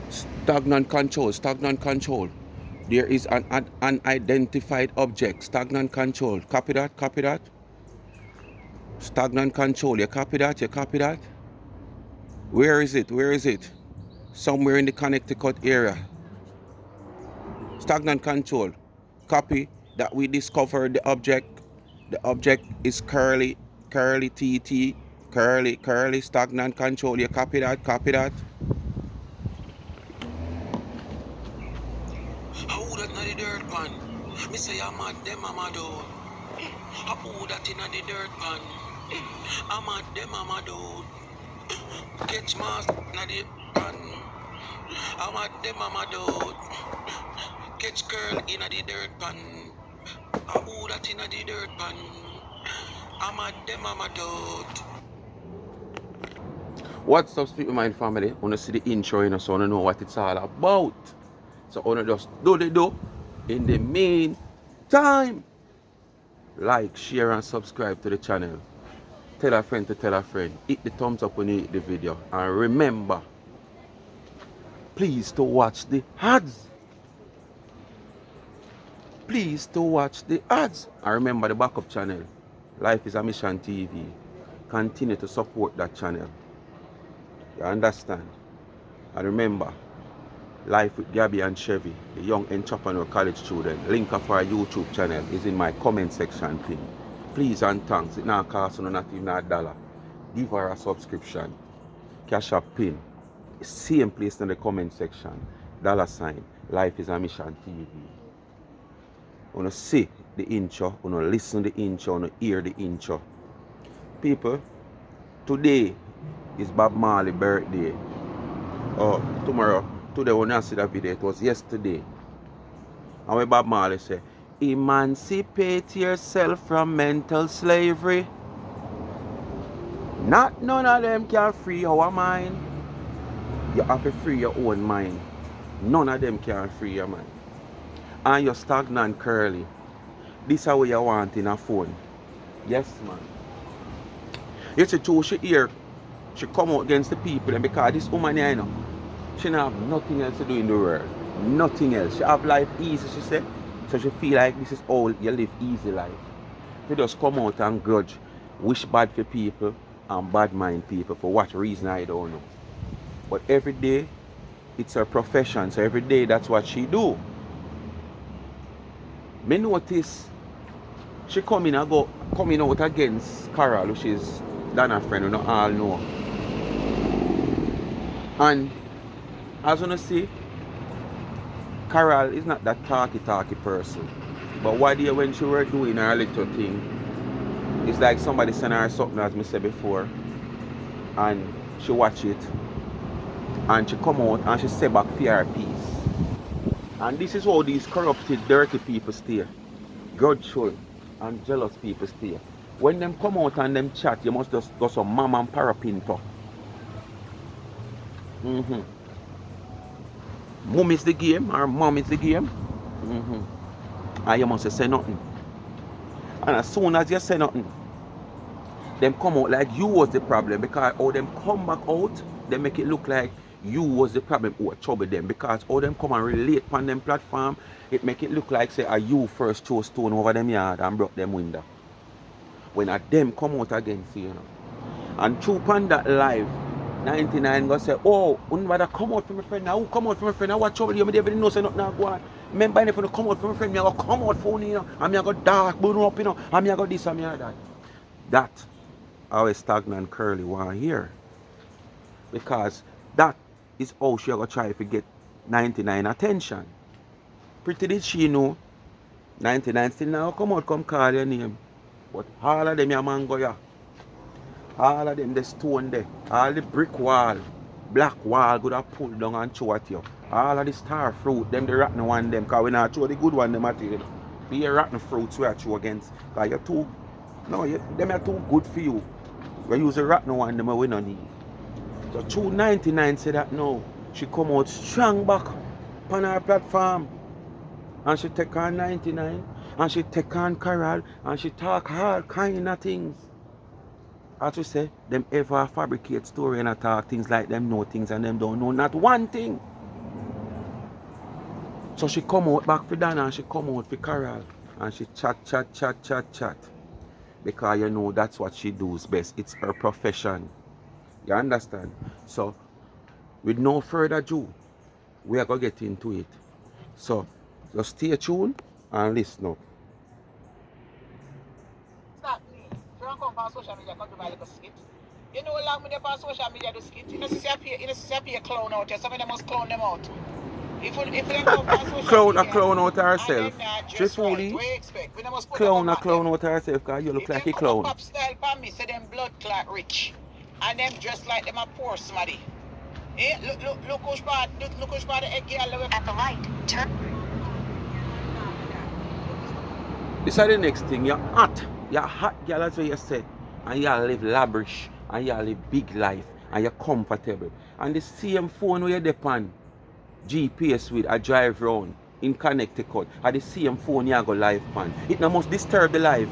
Stagnant control, stagnant control. There is an unidentified object, stagnant control. Copy that, copy that. Stagnant control, you copy that, you copy that. Where is it, where is it? Somewhere in the Connecticut area. Stagnant control. Copy that we discovered the object. The object is curly, curly TT, curly, curly, stagnant control. You copy that, copy that. How that na the dirt pan? Me say I'm at them, I'm a do. How that in the dirt pan? I'm at them, I'm a do. Catch mask na the pan. I'm at them, I'm a do. Catch curl in the dirt pan. How that in the dirt pan? I'm at them, I'm a do. What's up, Speak With Mind family? Wanna see the intro, you know, so I wanna know what it's all about. So I wanna just do the do. In the meantime, like, share, and subscribe to the channel. Tell a friend to tell a friend. Hit the thumbs up when you hit the video. And remember, please to watch the ads. Please to watch the ads. And remember the backup channel. Life is a Mission TV. Continue to support that channel. You understand? And remember, Life with Gabby and Chevy, the young entrepreneur college student. Link of our YouTube channel is in my comment section thing. Please and thanks. It now costs not even $1. Give her a subscription. Cash up pin. Same place in the comment section. $. Life is a Mission TV. Wanna see the intro, wanna listen to the intro, wanna hear the intro. People, today is Bob Marley's birthday. Oh, tomorrow. Today when I see that video, it was yesterday. And when Bob Marley said, emancipate yourself from mental slavery. Not none of them can free our mind. You have to free your own mind. None of them can free your mind. And you're stagnant curly. This is what you want in a phone. Yes, man. You see, too, she here, she come out against the people, and because this woman here, you know, she don't have nothing else to do in the world. Nothing else. She have life easy, she said. So she feel like this is all you live easy life. She just come out and grudge, wish bad for people and bad mind people. For what reason, I don't know. But every day, it's her profession. So every day, that's what she do. Me notice, she coming out against Carol, which is Dana's friend, we not all know. And as you see, Carol is not that talky person. But one day when she were doing her little thing, it's like somebody sent her something, as I said before, and she watch it, and she come out and she say back for her peace. And this is how these corrupted, dirty people stay. Grudgeful and jealous people stay. When them come out and them chat, you must just go some mom and parapinto. Mom is the game, or mom is the game. And you must say nothing. And as soon as you say nothing, them come out like you was the problem, because all them come back out, they make it look like you was the problem who trouble them, because all them come and relate on them platform, it make it look like say you first throw stone over them yard and broke them window. When them come out against you, you know. And through on that live, 99 go say, oh, unbada come out from my friend now. Who come out from my friend now? What trouble you? Me never know say nothing go on. Remember if you come out from my friend, me go come out for you know, and me go dark, burn up, you know, and me go this and me that. That our stagnant curly one here. Because that is how she go try to get 99 attention. Pretty did she know 99 still now come out, come call your name. But all of them your man go ya. All of them the stone there. All the brick wall, black wall could have pulled down and throw at you. All of the star fruit, them the rotten one them, because we not throw the good one them at you. The rotten fruits we are throw against. Because you're too, no, them are too good for you. We use the rotten one them we don't need. So 299 say that no. She come out strong back on her platform. And she take on 99. And she take on Carol. And she talk hard kind of things. As we say, them ever fabricate story and talk things like them know things and them don't know not one thing. So she come out back for Dana and she come out for Carol. And she chat. Because you know that's what she does best. It's her profession. You understand? So, with no further ado, we are going to get into it. So, just stay tuned and listen up. Start me. If you want to come on social media, come do my little skit. You know how long me on social media do skit? You know, see a clown out here. Some of them must clown them out. If they come on social media, clown out herself. and then not She dress right, fully what you expect? We must put clown up out herself because you look if like them a clown. Pop style for me, say them blood clot rich. And them dress like them a poor somebody. Eh? Look who's bad the egg girl. At the light, turn. This is the next thing. You're hot. You're hot girl, as what you said. And you live lavish. And you live big life. And you're comfortable. And the same phone where you depend GPS with a drive round in Connecticut. At the same phone you go live pan. It now must disturb the life.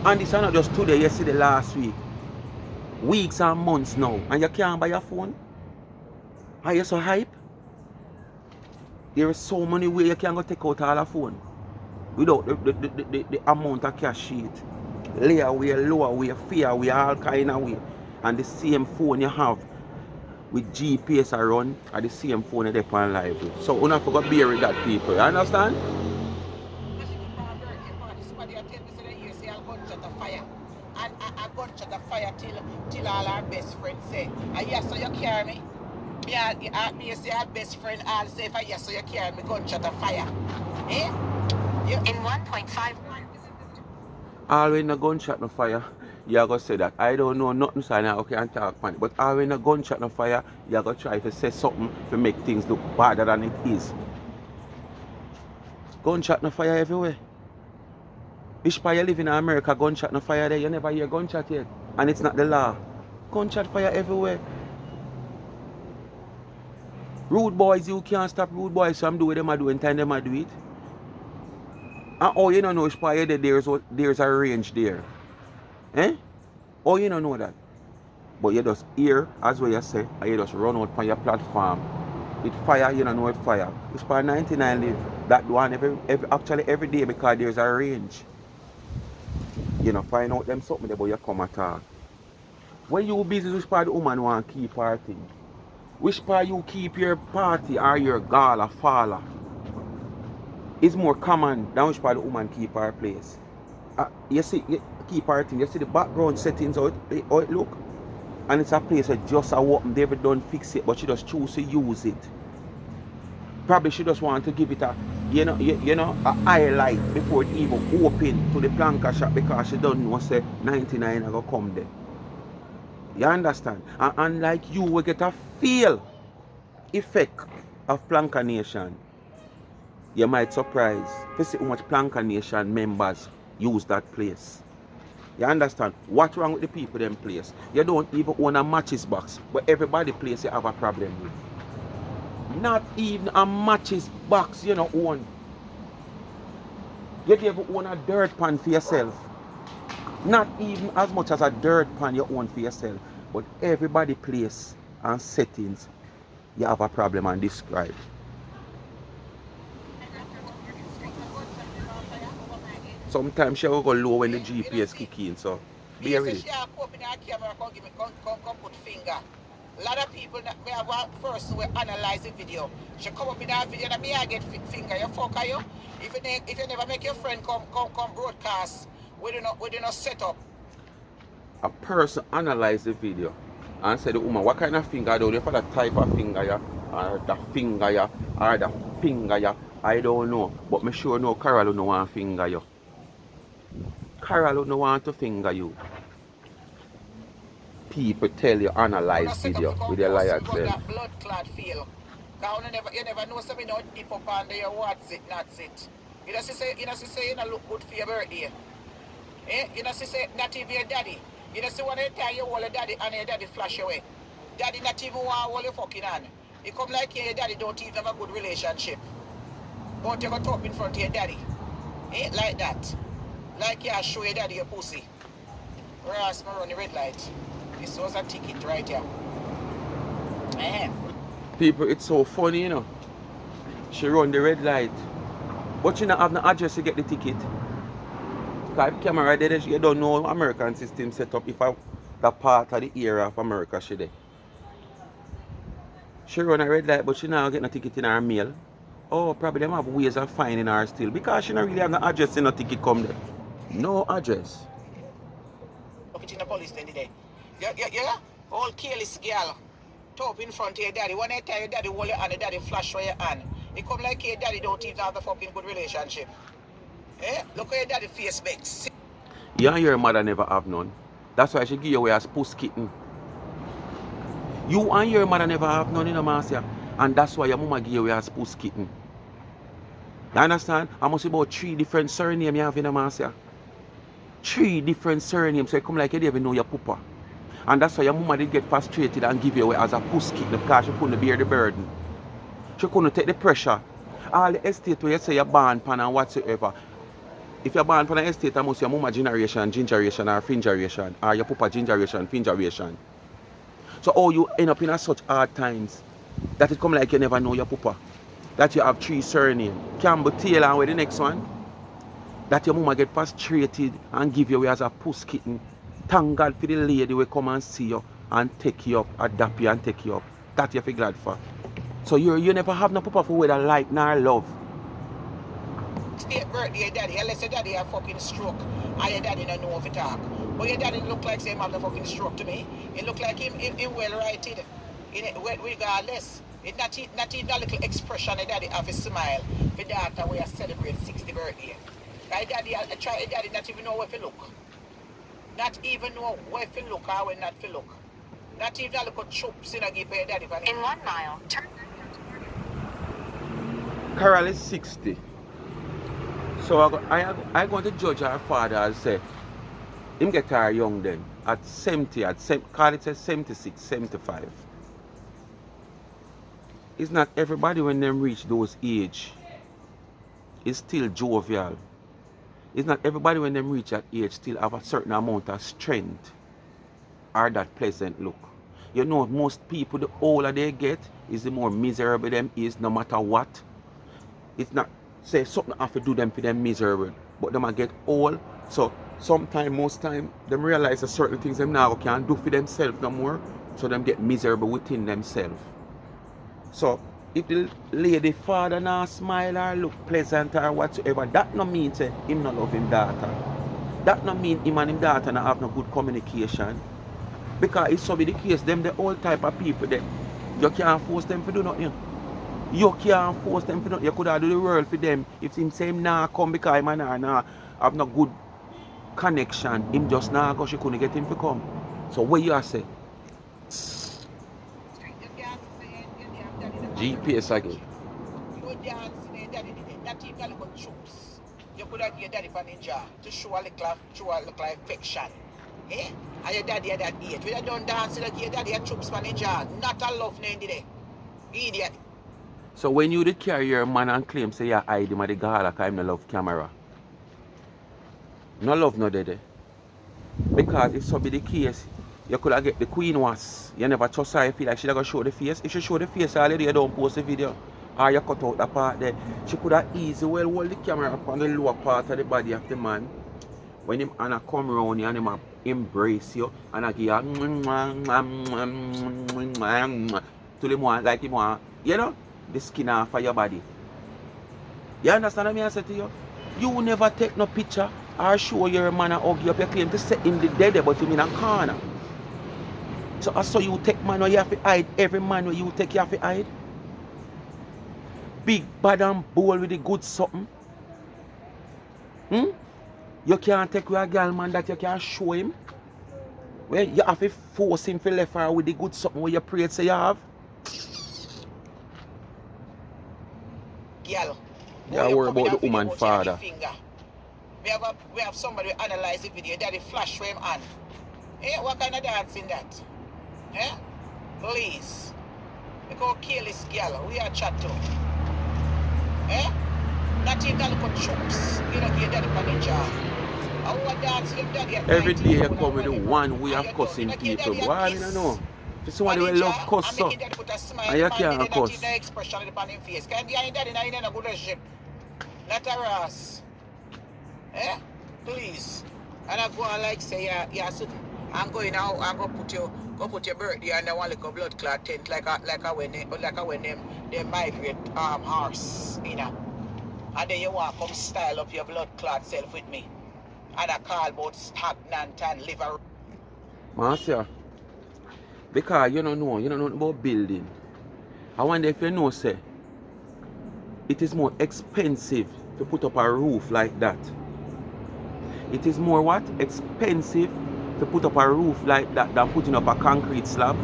And this is not just today, yesterday, last week. Weeks and months now. And you can't buy your phone? Are you so hype? There is so many ways you can go take out all the phone. Without the amount of cash sheet. Layer way, lower way, fair way, all kind of way. And the same phone you have with GPS around are the same phone you have on live with. So you don't forget to bear with that, people. You understand? And a gunshot of fire till all our best friends say, yes, so you carry me. Me say our best friend all say, yes, so you carry me gunshot of fire. Eh? In 1.5. All when a gunshot no fire, you are going to say that. I don't know nothing, so I can't talk about it. But all when a gunshot no fire, you are going to try to say something to make things look better than it is. Gunshot no fire everywhere. Which part you live in America, gunshot no fire there, you never hear gunshot yet. And it's not the law. Gunshot fire everywhere. Rude boys, you can't stop rude boys from doing what them are doing, time them are do it. And oh, you don't know which part you there, there's a range there. Eh? Oh, you don't know that. But you just hear, as what you say, and you just run out on your platform. With fire, you don't know what fire. Which part 99 live. That one actually every day because there's a range. You know, find out them something there, but you come at all. When you busy, which part the woman want to keep her thing? Which part you keep your party or your gala faller? It's more common than which part the woman keep her place. You see, you keep her thing. You see the background settings, how it look? And it's a place that just a open, they don't fix it, but she just choose to use it. Probably she just want to give it a, you know, a highlight before it even open to the planka shop because she don't know say 99 are gonna come there. You understand? And unlike you will get a feel effect of Planka Nation. You might surprise to see how much Planka Nation members use that place. You understand? What's wrong with the people them place? You don't even own a matches box, but everybody place you have a problem with. Not even a matches box you don't own. You don't even own a dirt pan for yourself. Not even as much as a dirt pan you own for yourself. But everybody place and settings you have a problem and describe. Sometimes she will go low when the GPS kick in, so bear with it. Put finger. A lot of people, we have one person who analyze the video. She come up in that video and me I get finger. You fuck are you? If you never make your friend come broadcast, we do not set up. A person analyze the video and say the woman, what kind of finger do you for that type of finger ya? Or the finger ya? Or the finger ya? I don't know. But me sure no Carol no want finger you. Carol no want to finger you. People tell you analyze video with your liar self. Blood clot feel. You never know something not deep up under your what's it, not it. You know say you know look good for your birthday. Eh? You know say not even your daddy. You know see one time you hold your daddy and your daddy flash away. Daddy not even want hold your fucking hand. You come like your daddy don't even have a good relationship. Don't you go talk in front of your daddy. Ain't like that. Like you show your daddy your pussy. Whereas me run the red light. This was a ticket right here. People, it's so funny, you know. She run the red light. But she not have no address to get the ticket. Because camera there, you don't know American system set up if that part of the area of America she there. She run a red light, but she now get no ticket in her mail. Oh, probably them have ways of finding her still. Because she not really have no address in no ticket come there. No address. Look it in the police then today. Yeah. All careless girl. Top in front of your daddy. When I tell your daddy hold your hand, your daddy flash for your hand. It come like your daddy don't even have the fucking good relationship. Eh? Look at your daddy face makes. You and your mother never have none. That's why she give you away as puss kitten. You and your mother never have none in a Marcia. And that's why your mama give you away as puss kitten. You understand? I must about 3 different surnames you have in a Marcia. 3 different surnames. So you come like you don't even know your papa. And that's why your mama did get frustrated and give you away as a puss kitten because she couldn't bear the burden. She couldn't take the pressure. All the estate where you say you're born pan and whatsoever. If you're born from an estate, I must your mama generation, gingeration, or fingeration, or your papa gingeration, fingeration. So how you end up in such hard times that it come like you never know your papa. That you have 3 surnames. Campbell, Taylor, and where the next one? That your mama get frustrated and give you away as a puss kitten. Thank God for the lady will come and see you and take you up, adapt you and take you up. That you feel glad for. So you never have no papa for whether like nor love. State birthday, your daddy, unless your daddy have fucking stroke and your daddy don't know if it talk. But your daddy look like same have the fucking stroke to me. It look like him well righted. Regardless. It not even a little expression your daddy have a smile for daughter where you celebrate 60th birthday. My daddy I try your daddy not even know where to look. Not even know where to look or where not to look. Not even a little chops in a give your daddy. In 1 mile, turn. Carol is 60. So I going to judge her father and say, him get her young then, at 70, call it 76, 75. It's not everybody when them reach those age is still jovial. It's not everybody when them reach that age still have a certain amount of strength or that pleasant look. You know, most people, the older they get, is the more miserable them is no matter what. It's not say something have to do them for them miserable, but them a get old. So sometimes, most time, them realize that certain things them now can't do for themselves no more. So them get miserable within themselves. So if the lady father now smile or look pleasant or whatsoever, that no mean say him not love him daughter. That no mean him and him daughter not have no good communication. Because it's so be the case, them the old type of people that you can't force them to do nothing. You can't force them to do nothing. You could have do the world for them. If him say him nah come because him and nah have no good connection, him just nah go, she couldn't get him to come. So what you say? GPS again. You dance in your daddy, not even a little chops. You could have your daddy for ninja to show a little affection. Eh? And your daddy at that age. When you don't dance like your daddy a chops for ninja, not a love name today. Idiot. So when you did carry your man and claim say you hide him at the gala because him no love camera. No love no dede. Because if so be the case, you could have get the queen was. You never trust her, you feel like she gonna show the face. If she show the face already, you don't post the video. Or you cut out the part there. She could have easily well hold the camera up on the lower part of the body of the man. When him Anna come around you and him embrace you and I give you to him want like him want, you know, the skin off of your body. You understand what I say to you? You never take no picture or show your man and hug you up. You claim to set him the dead but him in a corner. So I saw you take man where you have to hide. Every man where you take you have to hide. Big bad and bold with the good something. You can't take a girl man that you can show him. Well, you have to force him to left her with the good something where you pray say you have. Girl. You worry about the woman father. We have somebody analyze the video. Daddy flash for him on. Eh? What kind of dancing that? Eh? Please. We go kill this girl. We are chat to. Eh? Not even a little chops. You don't get daddy for the job. I want to dance with daddy at Every 19, day you come with the one way of cussing people. Why I don't know? If somebody will love cuss, I'm so. making daddy put a smile. And you Man, can't did not cuss. even the expression upon his face. Can you and daddy in a good relationship? Not a Ross. Eh? Please. And I go on like say, yeah, so I'm going now, I'm gonna put your birthday and I want like a blood clot tent like a when they migrate horse, you know. And then you want to come style up your blood clot self with me. And I call about stagnant and liver. Marcia, because you don't know about building. I wonder if you know, say, it is more expensive to put up a roof like that. It is more what? Expensive to put up a roof like that than putting up a concrete slab.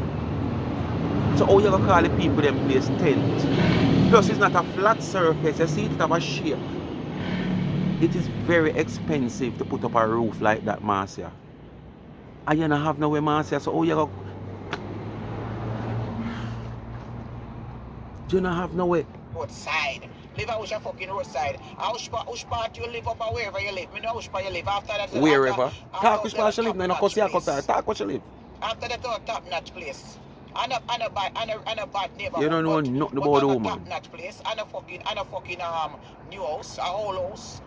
So how you gonna call the people them place tent? Plus it's not a flat surface, you see it have a shape. It is very expensive to put up a roof like that, Marcia. And you don't have no way, Marcia, so how you gonna... Do you not have no way? Roadside. Live out your fucking roadside. Which part you live up or wherever you live. Me know which part you live. After that, Wherever. Talk which part you live, no cuss you talk what you live. After that, top notch place. And a bad neighborhood. You don't know nothing about the woman. Top notch place. And a fucking new house, a whole house.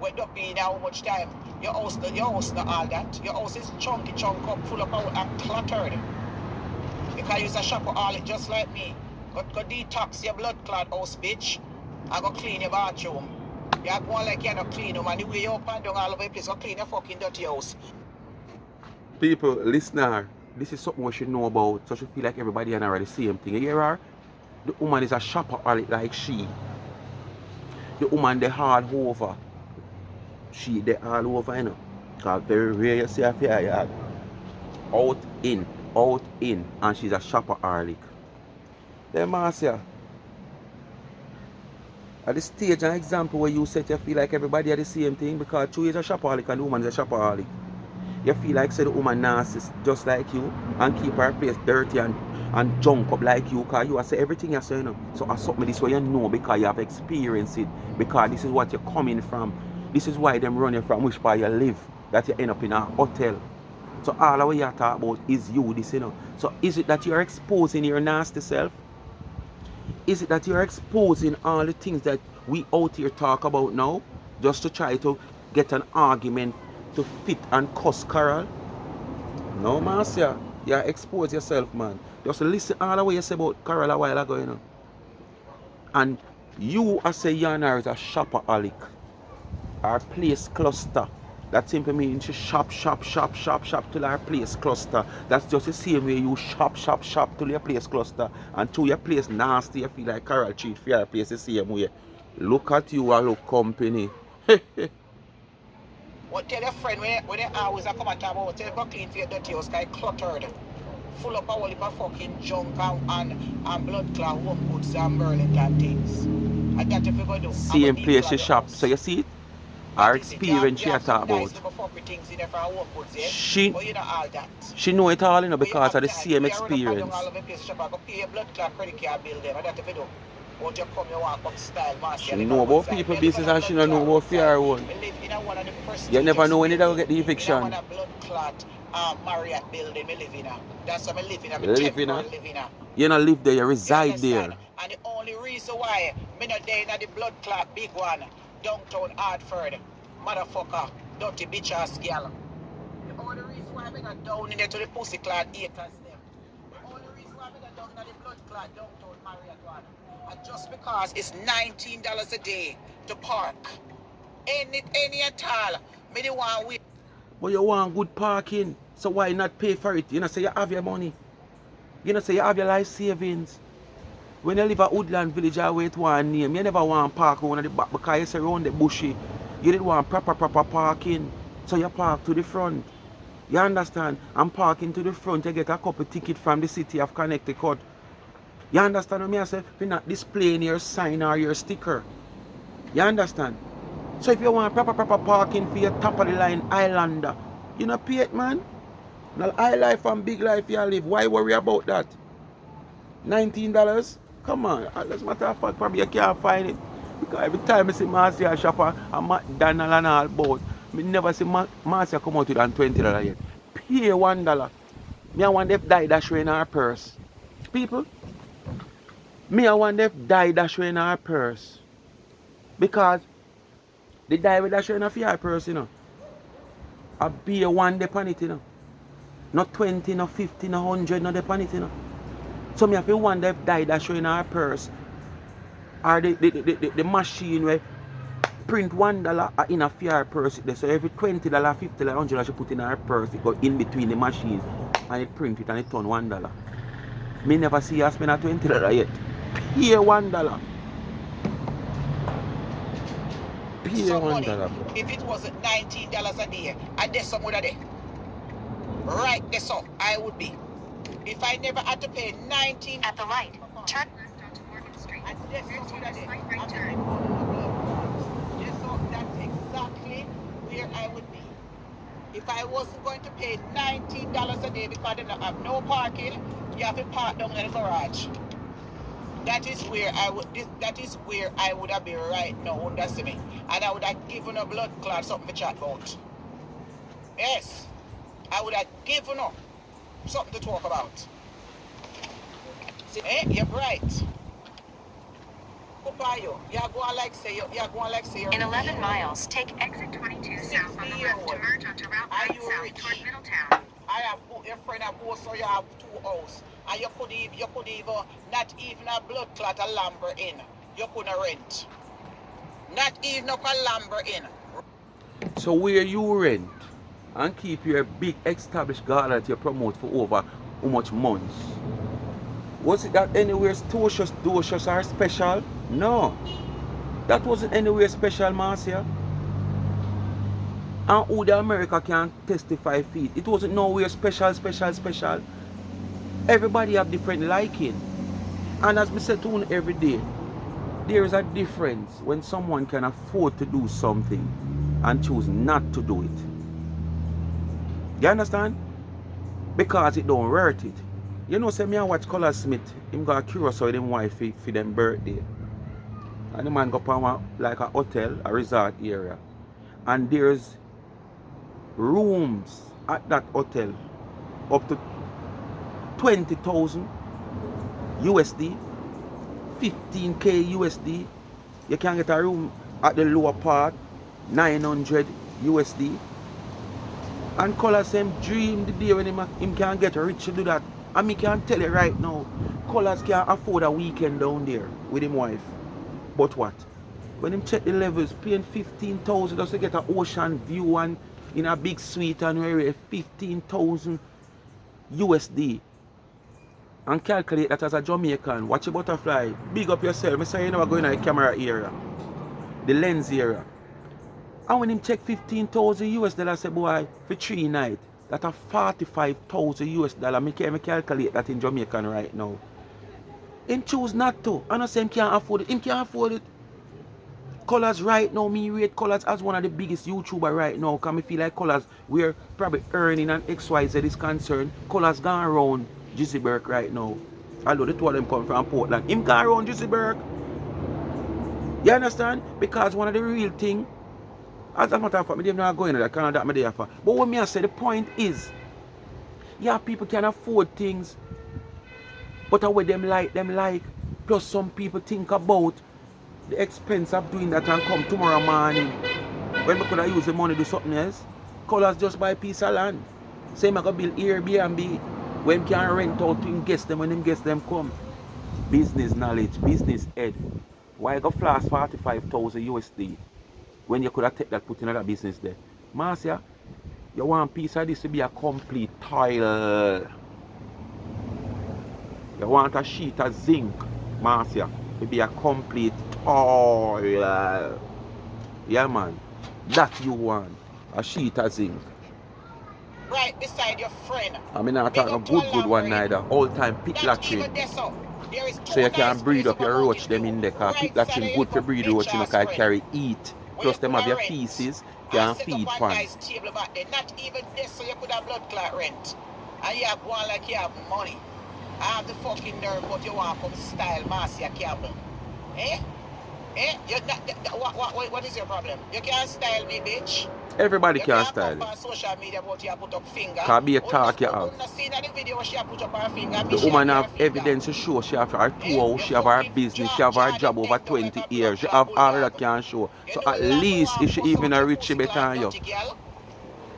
Went up in how much time? Your house not all that. Your house is chunk up, full of power and cluttered. Because you're a shopper all it just like me. Go detox your blood clot house, bitch. I go clean your bathroom. You're going like you're not clean, man. The way you up and down all over the place, go clean your fucking dirty house. People, listener, this is something we should know about, so you feel like everybody and are the same thing. You hear her? The woman is a shopper like she. The woman they hard over. She they all over, you know. Because very rare you see her for yard. Out in, and she's a shopper harlot. Then Marcia, at this stage an example where you said you feel like everybody are the same thing because two is a shopaholic and the woman is a shopaholic. You feel like say the woman narcissist just like you and keep her place dirty and junk up like you because you say everything you say, you know. So I something this way you know because you have experienced it, because this is what you're coming from. This is why them running from which part you live, that you end up in a hotel. So all the way you talk about is you this, you know. So is it that you're exposing your nasty self? Is it that you're exposing all the things that we out here talk about now just to try to get an argument to fit and cuss Carol? No, Marcia. You expose yourself, man. Just listen all the way you say about Carol a while ago, you know. And you as a yarner is a shopaholic or place cluster. That simply means she shop till her place cluster. That's just the same way you shop till your place cluster. And to your place nasty, you feel like Carol treat for your place the same way. Look at you and look company. What tell your friend when they always come and talk about tell you clean for your dirty house, guy cluttered. Full of a whole heap of fucking junk and blood clot, home goods and Burlington things. And that if you go do. Same place she shop. So you see it? Our experience she talk about. She know it all, you know, because of the same experience. She know about people business and she don't know about fear one. You never know when you will get the eviction. Marriott building, me live in. That's what I live in. I live in. You don't live there, you reside there. And the only reason why me not there in the blood clot big one, downtown Hartford, motherfucker, dirty bitch ass girl. The only reason why I'm not down in there to the pussy clot haters them. The only reason why I'm not down in the blood clot downtown Marriott one. And just because it's $19 a day to park. Any at all. Me the one with. But you want good parking, so why not pay for it? You know, say you have your money. You know, say you have your life savings. When you live at Woodland Village, I wait one name. You never want to park on the back because you say around the bushy. You didn't want proper parking. So you park to the front. You understand? I'm parking to the front. You get a couple ticket from the city of Connecticut. You understand what I say? You're not displaying your sign or your sticker. You understand? So if you want proper parking for your top of the line Islander, you know pay it, man. Now high life and big life you live. Why worry about that? $19? Come on. As a matter of fact, probably you can't find it. Because every time I see Marcia shopper and McDonald and all about, I never see Marcia come out with $20 yet. Pay $1. Me I want if die dash in our purse. People, me I want if die dash in our purse. Because the die with dash in our purse, you know. I be a one depon it, you know. Not 20, not 50, not 100, not depon it, you know. So me have to wonder if die dash in our purse. Or the machine where print $1 in a fair purse. So every $20, $50, $100 she put in her purse, it go in between the machine and it print it and it turn $1. Me never see her spend a $20 yet. Pay $1. Pay some money $1. if it wasn't $19 a day. And there's some other day. Right there, so I would be. If I never had to pay 19 At the light, turn left onto Morgan Street. and there's Then some take other a day. slight right And turn. then that's exactly where I would be. If I wasn't going to pay $19 a day because they don't have no parking, you have to park down in the garage. That is where I would. That is where I would have been right now. Understand me? And I would have given a blood clot something to chat about. Yes, I would have given up something to talk about. See, you're right. Kupayo, you're going like say you're going like say. In 11 miles, take exit 22 south on the left to merge onto Route 9 south toward Middletown. I have your friend have both, so you have 2 houses. And you could even not even a blood clot a lumber in. You couldn't rent. Not even a lumber in. So where you rent and keep your big established garden that you promote for over how much months? Was it that anywhere docious or special? No. That wasn't anywhere special, Marcia. And who the America can testify for it. It wasn't nowhere special. Everybody have different liking. And as we said to you every day, there is a difference when someone can afford to do something and choose not to do it. You understand? Because it don't worth it. You know, say me I watch Color Smith, him got curious with him wife for them birthday. And the man go on like a hotel, a resort area. And there's rooms at that hotel up to 20,000 USD, 15K USD. You can get a room at the lower part, 900 USD. And Colors him dream the day when him can get rich to do that. And me can tell you right now, Colors can afford a weekend down there with him wife. But what? When him check the levels, paying 15,000 just to get an ocean view and in a big suite and where 15,000 USD. And calculate that as a Jamaican. Watch your butterfly. Big up yourself. I say you never go in the camera area. The lens area. And when him check 15,000 US dollars, say boy, for 3 nights, that a 45,000 US dollars. Me can't calculate that in Jamaican right now. Him choose not to. And I say him can't afford it. Him can't afford it. Colors right now, me rate Colors as one of the biggest YouTuber right now. Because I feel like Colors, we're probably earning an XYZ is concerned. Colors gone around Gisborne right now. Although the two of them come from Portland. Him gone around Gisborne. You understand? Because one of the real thing, as a matter of fact, me not going to that Canada that me there for. But what me I say, the point is, yeah, people can afford things, but the way them like. Plus some people think about the expense of doing that and come tomorrow morning when we could have used the money to do something else. Colors just buy a piece of land. Same I go build Airbnb when can rent out to guests them when them guests them come. Business knowledge, business ed. Why go flash 45,000 USD when you could have taken that put in another business there? Marcia, you want a piece of this to be a complete tile. You want a sheet of zinc, Marcia, to be a complete tile. Yeah, man. That you want. A sheet of zinc. Right beside your friend. I mean, I'm talking a good one neither. All time pit latching. So you can breed up your roach them in there. Because pit latching good for breed roach, you know, because it carry eat. Plus them have your feces, can feed pan. Not even this, so you could have blood clot rent. And you have one like you have money. I have the fucking nerve, but you want to come style Marcia Campbell. Eh? What is your problem? You can't style me, bitch. Everybody You can can't come style it. on social media but you put up finger. Can be a talk you have. Not seen the video she put up her finger. The Me she woman give her have finger. evidence to show she have her two house, You she have her fucking business, she have her job over 20 years, she have all of that can show. You So know at long least one if she cuss even out a your rich, she pussy better clot than you. dirty girl.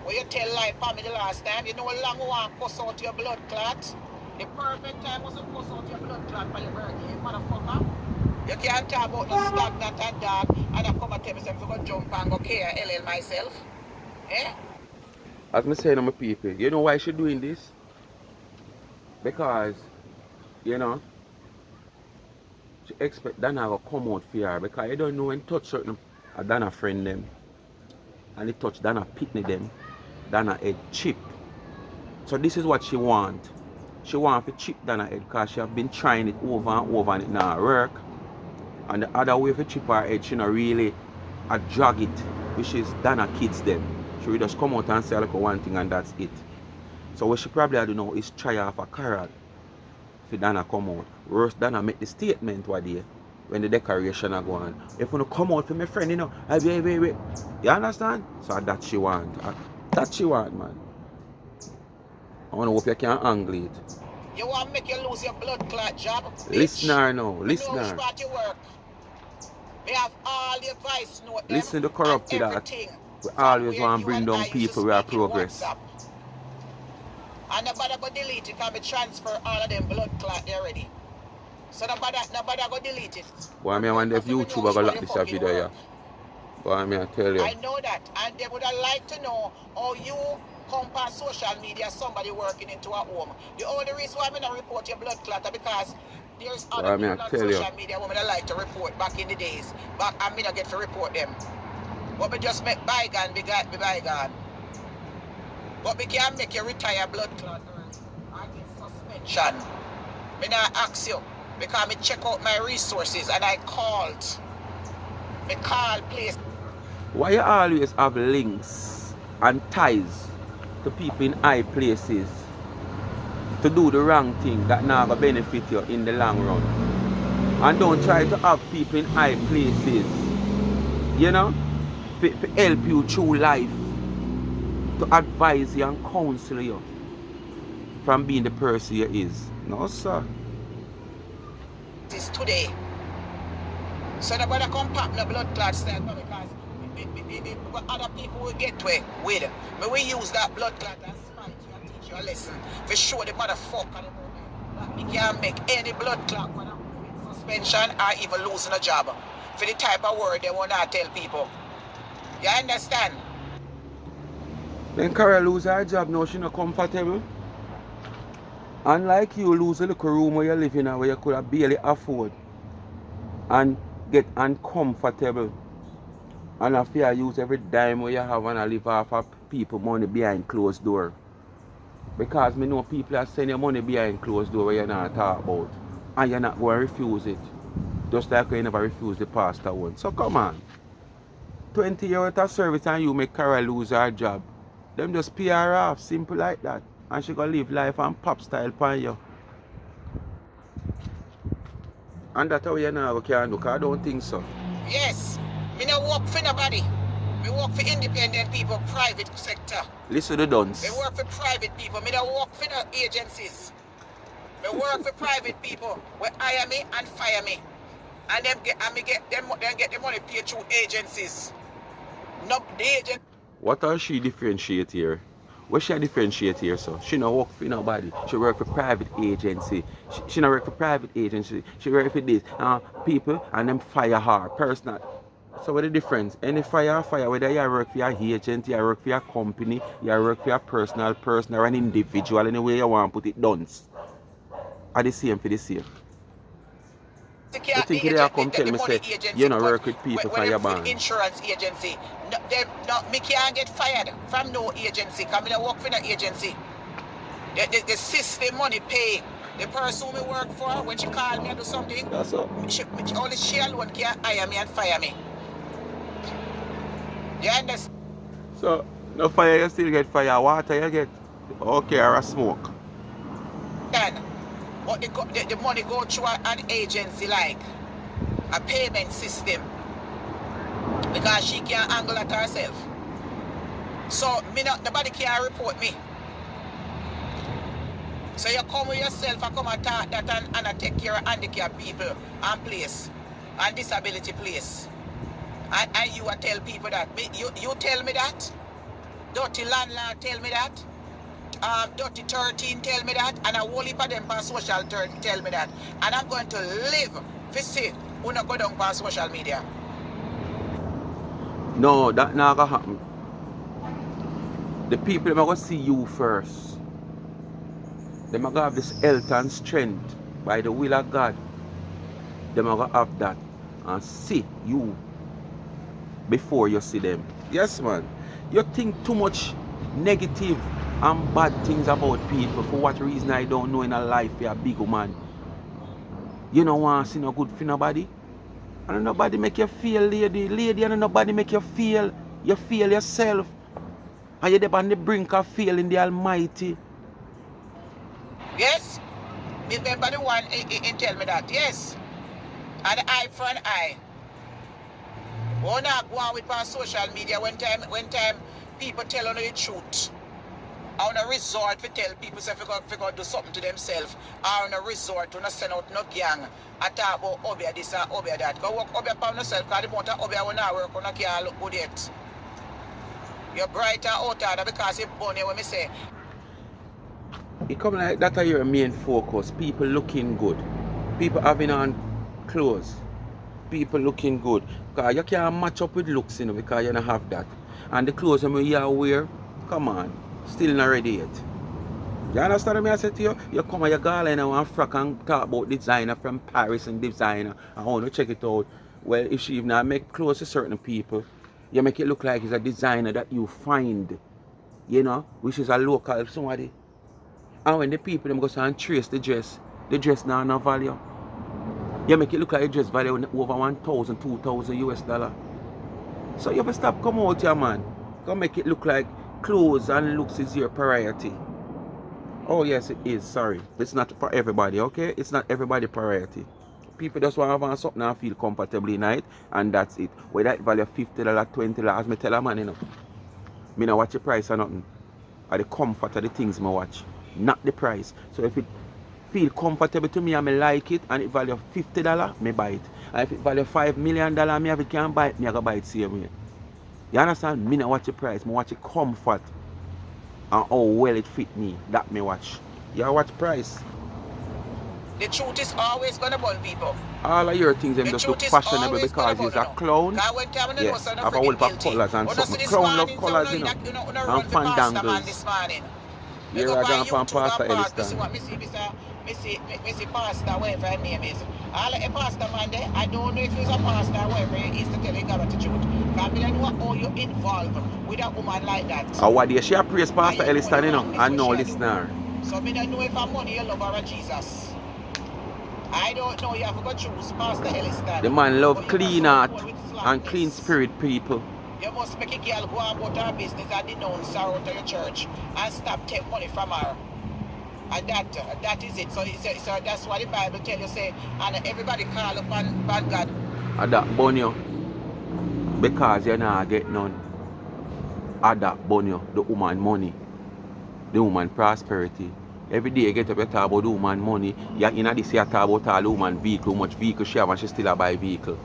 What you tell lie for me the last time. You know long one cuss out your blood clot. The perfect time was to cuss out your blood clot for your birthday, motherfucker. You can't talk about no stagnant and dark and I come and tell me something go jump and go KLL myself. Eh? As me saying to my people, you know why she doing this? Because, you know, she expect Dana to come out for her because you don't know when touch certain Dana friend them and they touch Dana pitney them, Dana head chip. So this is what she want. She want to chip Dana head because she have been trying it over and over and it not work. And the other way to chip her head, she not really drag it, which is Dana kids them. She will just come out and say like one thing and that's it. So what she probably do now is try off a carrot for Dana come out. Worse, Dana make the statement what day when the decoration are going. If you come out for my friend, you know, wait. You understand? So that she want. That she want, man. I want to hope you can angle it. You want to make you lose your blood clot job, bitch? Listener now, listener. Me know which part you work. We have all the advice note them listen to corrupted and that. everything. We always want to bring down people who are progress. And nobody go delete it, can be transfer all of them blood clot there already. So nobody go delete it. Boy, I wonder if YouTube go lock this video, yeah. Boy, I tell you. I know that, and they would have liked to know how you come on social media somebody working into a home. The only reason why I don't report your blood clot is because there's other people on social media women that like to report back in the days. But I mean I get to report them. But we just make bygone be bygone. But we can't make you retire blood clot or get suspension. Me not ask you because me check out my resources and I called. Me call place. Why you always have links and ties to people in high places to do the wrong thing that now going to benefit you in the long run? And don't try to have people in high places, you know, to help you through life, to advise you and counsel you from being the person you is. No, sir. This today. So nobody come pop no blood clot style because what other people will get with. Me we use that blood clot and spite you and teach you a lesson. For sure the motherfucker that me can't make any blood clot when I'm with suspension or even losing a job. For the type of word they want to tell people. You understand? Then Carol lose her job now, she not comfortable. Unlike you lose a little room where you live in where you could have barely afford and get uncomfortable. And I fear use every dime where you have and I live off of people money behind closed door. Because me know people are sending your money behind closed door where you're not talk about. And you're not going to refuse it. Just like you never refuse the pastor one. So come on. 20 years of service and you make Carol lose her job. Them just pay her off, simple like that. And she gonna live life and pop style pan you. And that's how you now can do, because I don't think so. Yes. Me no work for nobody. Me work for independent people, private sector. Listen to the duns. Me work for private people. Me don't work for no agencies. Me work for private people who hire me and fire me. And them get the money paid through agencies. Not the agent. What does she differentiate here? What she differentiate here, so? She don't work for nobody. She work for private agency. She don't work for private agency. She work for this. People and them fire her, personal. So what the difference? Any fire, whether you work for your agent, you work for your company, you work for your personal or an individual, any way you want to put it, done. Are the same for the same. You think they come tell me say you don't work with people for your band? Insurance agency. Me can't get fired from no agency because I don't work for no agency. The system money pay. The person who me work for, when she call me and do something, that's all. Only she alone can hire me and fire me. You understand? So, no fire you still get fire, water you get okay or a smoke. Then, but the money go through an agency like. a payment system because she can't handle it herself. So nobody can report me. So you come with yourself and come and talk that and take care of handicapped people and place and disability place. And you tell people that. You tell me that. Dirty landlord tell me that. Dirty 13 tell me that. And a whole heap of them on social tell me that. And I'm going to live to see who not go down on social media. No, that not gonna happen. The people them are gonna see you first. Them are gonna have this health and strength by the will of God. Them are gonna have that and see you before you see them. Yes, man. You think too much negative and bad things about people. For what reason I don't know in a life you're a big man. You don't want to see no good for nobody. And nobody make you feel lady, and nobody make you feel yourself. And you're on the brink of feeling the Almighty. Yes? Remember the one in tell me that. Yes. And eye for an eye. We're not going with on social media when time people tell you the truth. I want to resort to tell people if you go do something to themselves. I want to resort to not send out no gang. I talk about Obia this and Obia that. Go work Obia upon yourself because the amount of Obia when I work on a can't look good yet. You're brighter out there because it's bunny when me say. It come like that are your main focus. People looking good. People having on clothes. People looking good. Because you can't match up with looks, because you don't have that. And the clothes you wear, come on, still not ready yet. You understand what I say to you? You come and you go and one frock and talk about designer from Paris and designer. I want to check it out. Well, if she even make clothes to certain people, you make it look like it's a designer that you find, which is a local somebody. And when the people them go and trace the dress now no value. You make it look like a dress value over 1,000, 2,000 US dollar. So you have to stop come out here, man. Go make it look like clothes and looks is your priority. Oh yes, it is. Sorry. It's not for everybody, okay? It's not everybody priority. People just want to have something and feel comfortably in it, and that's it. Whether it value $50, $20, me tell a man, me not watch the price or nothing. Or the comfort of the things me watch. Not the price. So if it feel comfortable to me and me like it and it value $50, me buy it. And if it value $5 million, me have it can't buy it, me I go buy it same way. You understand? Me not watch the price, me watch the comfort and how well it fit me. That me watch. You watch price. The truth is always gonna burn people. All of your things them just look fashionable because he's a clown. Yes, have a whole lot of colours and something. Clown love colours, and fandangles. You're a going from Pastor Elliston. Me see pastor, whatever her name is. All the pastor man there, I don't know if he's a pastor or whatever he is to tell you God the truth. Because I don't know how you involved with a woman like that. What day she a praise Pastor Elliston, and no listener. So I don't know if I'm money you love her or Jesus. I don't know, you have to go choose Pastor Elliston. The man love clean heart and clean spirit people. You must make a girl go about her business and denounce her out of your church and stop taking money from her. And that is it. So that's what the Bible tells you, say, and everybody call upon God. And that burn you because you not get none. And that burn you, the woman money, the woman prosperity. Every day you get up, you talk about the woman money. You in this you talk about all the woman vehicle, how much vehicle she have and she still a buy vehicle.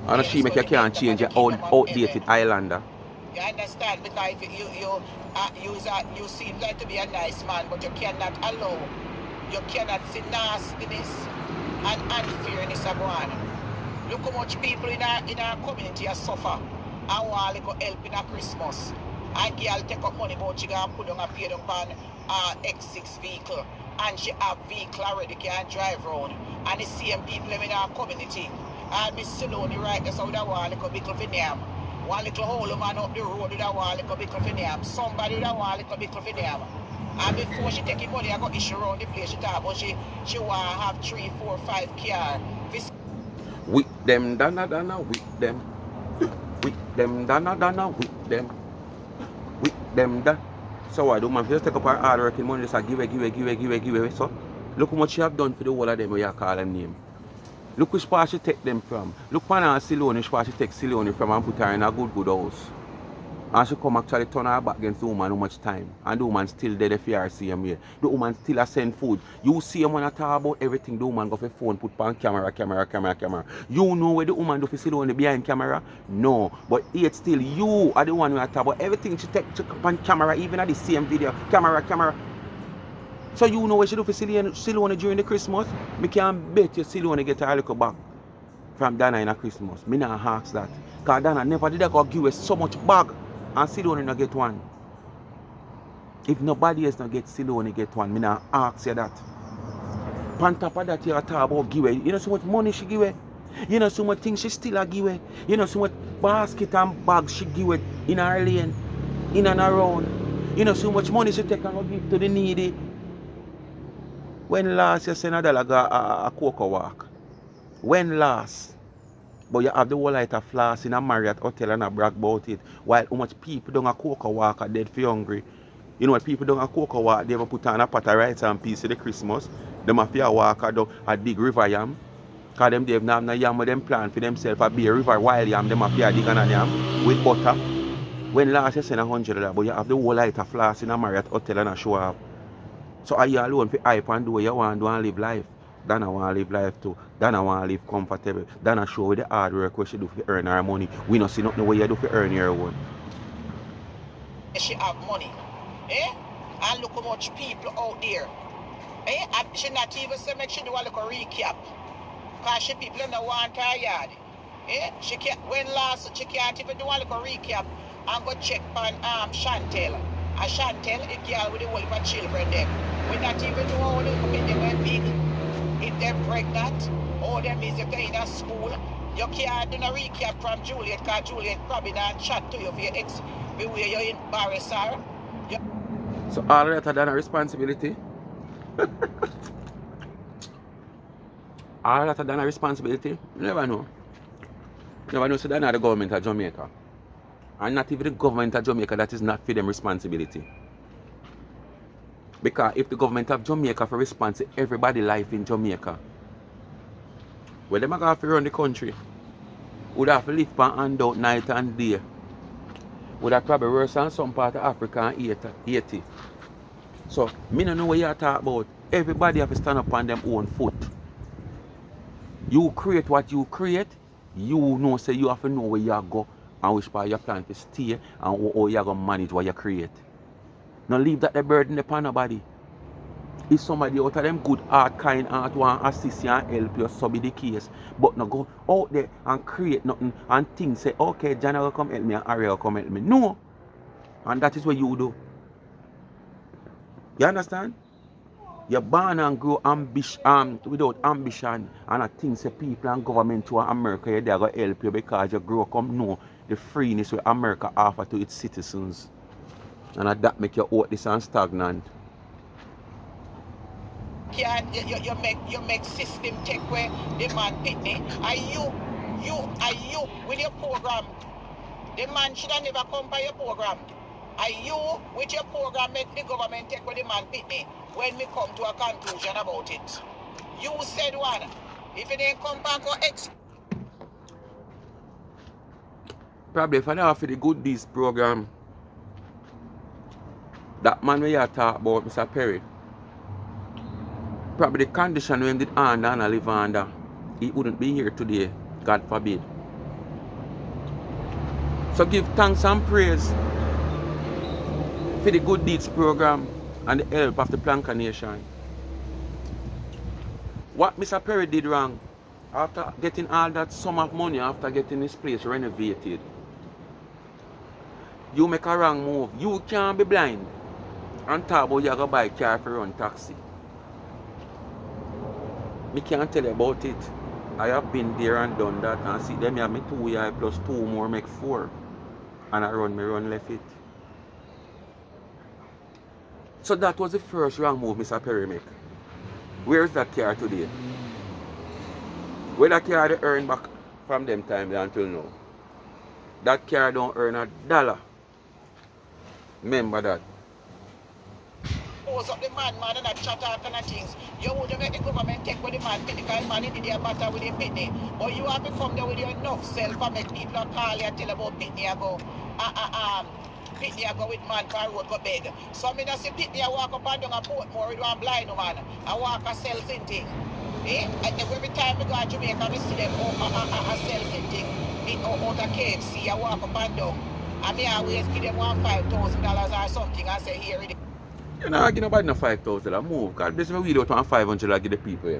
And she make you can't change your outdated Highlander. You understand? Because you seem like to be a nice man, but you cannot see nastiness and unfairness go on. Look how much people in our community are suffer and want to help in a Christmas. And girl take up money, but she gonna put on a pay down on X6 vehicle, and she have vehicle already can drive around. And the same people in our community. And Miss Saloni right there, so that one little bit of name. One little hole man up the road with that one little bit of name. Somebody with that one little bit of name. And before she take money, I got issue around the place. She talk about she want to have 3, 4, 5 cars. With them, dana, with them. With them, dana, with them. With them, da. So what do man? Just take up her hard working money, just give away. So look how much she have done for the whole of them where you call them name. Look which part she take them from. Look for her Silone, which part she take Silone from and put her in a good house. And she come actually turn her back against the woman how much time. And the woman still dead if you are same way. The woman still a send food. You see him when I talk about everything, the woman go for phone, put on camera. You know where the woman do for Silone behind camera? No. But yet still you are the one who talk about everything she take on camera, even at the same video. Camera. So you know what she do for Silone during the Christmas? Me can bet you Silone get a little back from Dana in a Christmas. Me not ask that. Because Dana never did go give us so much bag and Silone not get one. If nobody else not get Silone get one, me not ask you that. On top of that, you talk about give away. You know so much money she give away. You know so much things she still a give away. You know so much basket and bags she give away in her lane, in and around. You know so much money she take and go give to the needy. When last you send $1 a cocoa walk? When last? But you have the whole light of floss in a Marriott hotel and a brag about it. While how much people don't a cocoa walk are dead for hungry. You know what people don't a cocoa walk, they ever put on a pot of rice and peas for the Christmas. Them a fear walk a dig river yam. Cause them they have no yam with them plant for themselves a beer river wild yam, them a fear dig on a yam with butter. When last you send $100, but you have the whole light of floss in a Marriott hotel and a show up. So are you alone for hype and do what you want to do and live life? Then I want to live life too. Then I want to live comfortable. Then I show with the hard work what she do to earn her money. We don't see nothing what you do to earn your own. She have money. And look how much people out there. And she not even say make she do a little recap. Because she people don't want her yard. She can't when last she can't even do a little recap and go check on Chantel. And Chantel, a girl with the whole of children them. We not even know how they come in them big. If they're pregnant, or them is if they're in a school, you can't do a recap from Juliet, because Juliet probably not chat to you for your ex, the way you embarrass her. So all that are done a responsibility. All that are done a responsibility. You never know. You never know, so they're not the government of Jamaica. And not even the government of Jamaica, that is not for them responsibility. Because if the government of Jamaica for response to everybody's life in Jamaica, well, them are going to run the country. Would have to live on handout night and day. Would have probably worse than some part of Africa and Haiti. So, me don't know what you're talking about. Everybody have to stand up on them own foot. You create what you create, you know, say you have to know where you go and which part you plan to stay and how you're going to manage what you create. Now leave that the burden upon nobody. If somebody out of them good heart, kind heart want to assist you and help you, so be the case. But not go out there and create nothing and think, say, okay, Jana will come help me and Ari will come help me. No. And that is what you do. You understand? You're born and grow without ambition. And I think say people and government to America, they're going to help you because you grow come know the freeness where America offer to its citizens. And that make you out this and stagnant. You make system take where the man pitney. Are you with your program? The man should have never come by your program. Are you with your program make the government take where the man pitney when we come to a conclusion about it? You said one. If it ain't come back or Probably if I never for the good deeds program, that man we are talk about, Mr. Perry, probably the condition when did under and live under, he wouldn't be here today, God forbid. So give thanks and praise for the good deeds program and the help of the Planka Nation. What Mr. Perry did wrong, after getting all that sum of money, after getting this place renovated, you make a wrong move. You can't be blind and talk about you go buy a car for run taxi. Me can't tell you about it. I have been there and done that and see them have me 2 years plus 2 more make 4. And I run left it. So that was the first wrong move Mr. Perry make. Where is that car today? Where that car they earn back from them time until now? That car don't earn $1. Remember that. pose up the man and a chat all kind of things. You wouldn't make the government take with the man pitney because man in the battle with the pitney. But you have to come there with your enough self and make people call you and tell about pitney and go, pitney I go with man for road go beg. So me not see pitney I walk up and down a Portmore with one blind woman. I walk a sell thing. And every time I go to Jamaica, I see them sell thing. Out of KFC, I walk up and down. And me always give them $5,000 or something and say, here it is. You know, I give nobody no $5,000 move. God bless me, we don't want 500 I give the people. Yeah.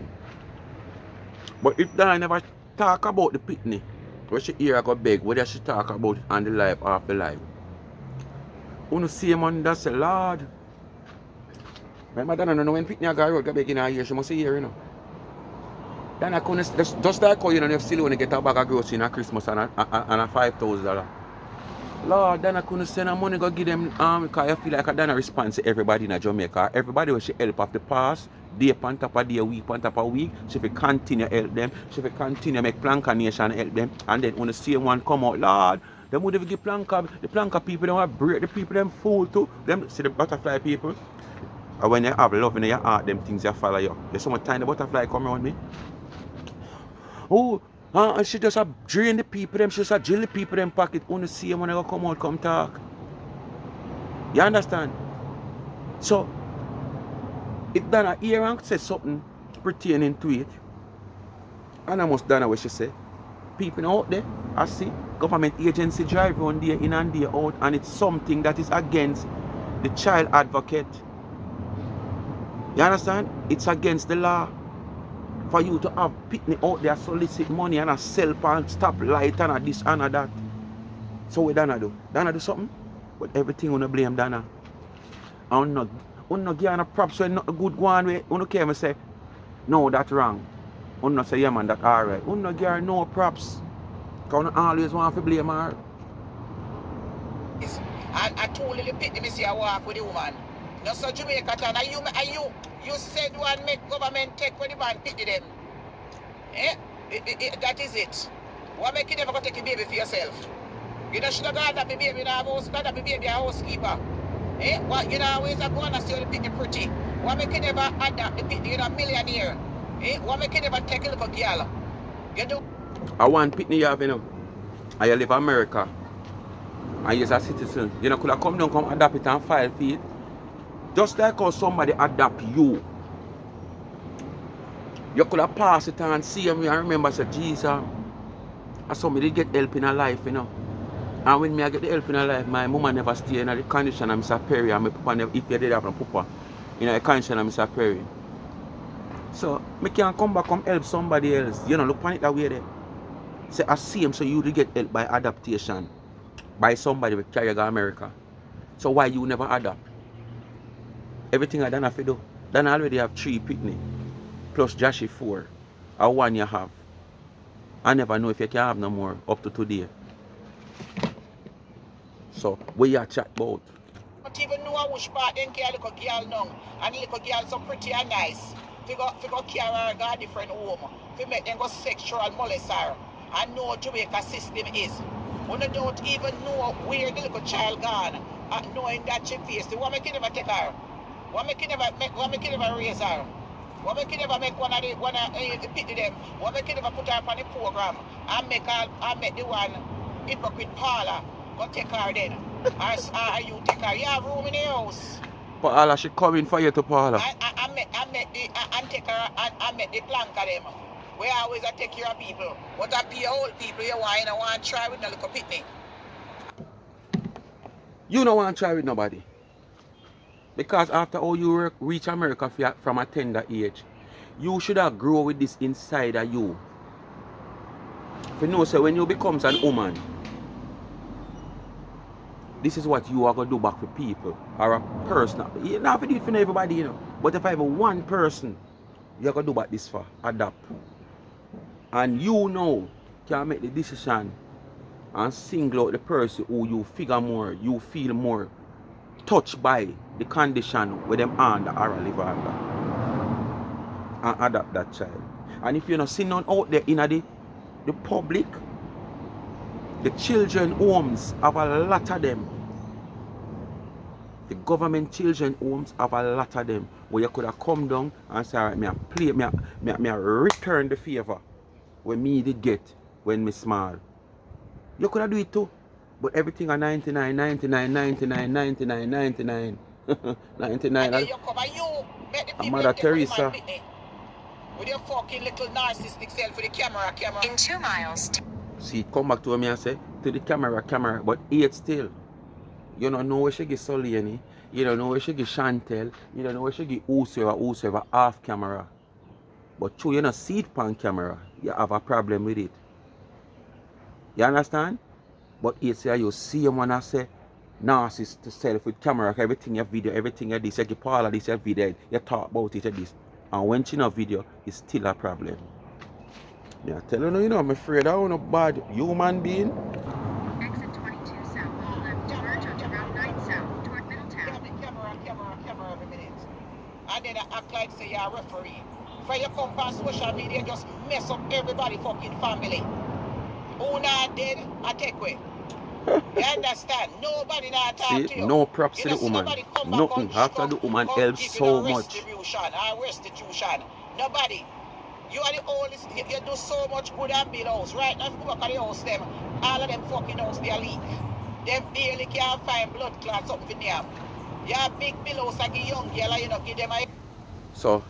But if I never talk about the pitney, where she hear I go beg, whether she talk about it on the life or off the life. You see man that say, Lord. My mother don't know when pitney I go road beg in her ear, she must hear, you know. Then I couldn't, just like how you know, you still want to get a bag of groceries in a Christmas and a $5,000. Lord, then I couldn't send her money go give them because I feel like I done a response to everybody in Jamaica. Everybody will she help of the past, day on top of day, week on top of week. She will continue help them. She will continue make Planka Nation help them. And then when the same one come out, Lord, them would have give Planka, the Planka people, they want to break the people them fool too. Them see the butterfly people. And when you have love in your heart, them things you follow you. There's so much time the butterfly come around me. Oh, and she just drain the people them, she just drill the people them pocket. Only see them when they come out, come talk. You understand? So, if Dana hear and say something pertaining to it, and I must Dana what she say, people out there, I see, government agency drive on day in and day out, and it's something that is against the child advocate. You understand? It's against the law. For you to have pitney out there solicit money and a sell pan, stop light and a this and a that. So what Dana do? Dana do something? But everything on blame Dana. And not give her props when not good go on way. You can't say, no, that's wrong. You not say, yeah man, that's alright. You not give her no props. Because you always want to blame her. And I told little pitney me see I walk with the woman. No so Jamaica town, you said one make government take when the man pity them. That is it. Why make you never go take a baby for yourself? You know, should have got that baby in a house, got that baby a housekeeper. What you know always go and see the pity pretty. Why make you never adapt the pity, you're a millionaire? Why make you never take a little girl? You do. I want pitney you have, you know. And you live in America. And you're a citizen. You know, could have come down, come adapt it and file for it. Just like how somebody adapt you. You could have passed it and see me and remember say, Jesus, I saw me did get help in her life, you know. And when I get the help in her life, my mama never stay in the condition of Mr. Perry and my papa never, if you did have a papa, in the condition of Mr. Perry. So, I can come back and help somebody else. You know, look on it that way there. Say, I see him so you will get help by adaptation. By somebody with carry to America. So why you never adapt? Everything I done have to do. Then I already have 3 pitney. Plus Joshy 4. Or 1 you have. I never know if you can have no more up to today. So, where you chat about? I don't even know which part then carry a little girl now. And the little girl so pretty and nice. If you go carry her to a different home. If you make them go sexual molest her. And know Jamaica system is. When you don't even know where the little child gone. Knowing that she faced. Why make you never take her? Why make you never raise her? Why make you never make one of the pity them? Why make you never put her on the program and make the one hypocrite Paula go take her then? Or you take her? You have room in the house. Paula, she coming for you to Paula. And take her and make the plank of them. We always take care of people. What I pay old people you want to try with no little pitney. You don't want to try with nobody. Because after all you reach America from a tender age, you should have grown with this inside of you. If you know, so when you become an woman, this is what you are going to do back for people. Or a person. You don't have to do it for everybody, you know. But if I have one person, you're going to do back this for, adapt. And you know, can make the decision and single out the person who you figure more, you feel more touched by the condition where them under or live under, and adapt that child. And if you not see none out there in the public, the children homes have a lot of them. The government children homes have a lot of them where you could have come down and say, alright, me a return the favor when me did get when me small. You could have do it too. But everything at 99, 99, 99, 99, 99. 99. And then you come and you make the people Mother take money, man, Teresa. Pitney. With your fucking little narcissistic self for the camera. In 2 miles, See, come back to me and say, to the camera, but yet still. You don't know where she get Soliani, you don't know where she get Chantel, you don't know where she get whosoever off camera. But true, you don't see it on camera, you have a problem with it. You understand? But it's here you see him when I say narcissist to self with camera, everything you video, everything you this, you give all of this you video, you talk about it, you this. And when she no video, it's still a problem. Yeah, tell you, I'm afraid I want a bad human being. exit 22 south, left to merge onto Route 9 south toward Middletown. Camera every minute. And then I act like say you're a referee. For you come past social media, just mess up everybody fucking family. Who not dead, I take away. You understand? Nobody not talk See, to you. no props to the see woman. nobody come Nothing. back on After the woman come helps give you so no much. restitution. Nobody. You are the oldest. You do so much good and build house. Right now, if you look at the house, them, all of them fucking house, they are leak. Them barely can't find blood clots up in them. You have big pillows like a young girl, and you know, give them a... So,